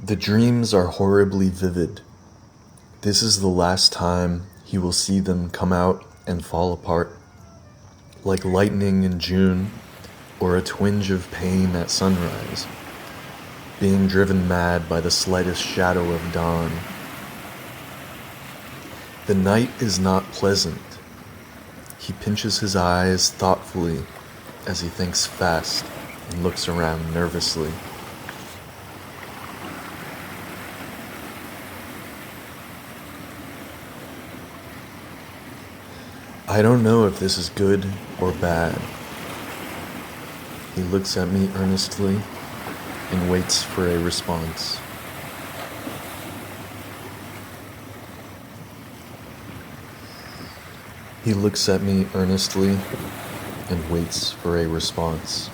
The dreams are horribly vivid. This is the last time he will see them come out and fall apart, like lightning in June or a twinge of pain at sunrise, being driven mad by the slightest shadow of dawn. The night is not pleasant. He pinches his eyes thoughtfully as he thinks fast and looks around nervously. I don't know if this is good or bad. He looks at me earnestly and waits for a response. He looks at me earnestly and waits for a response.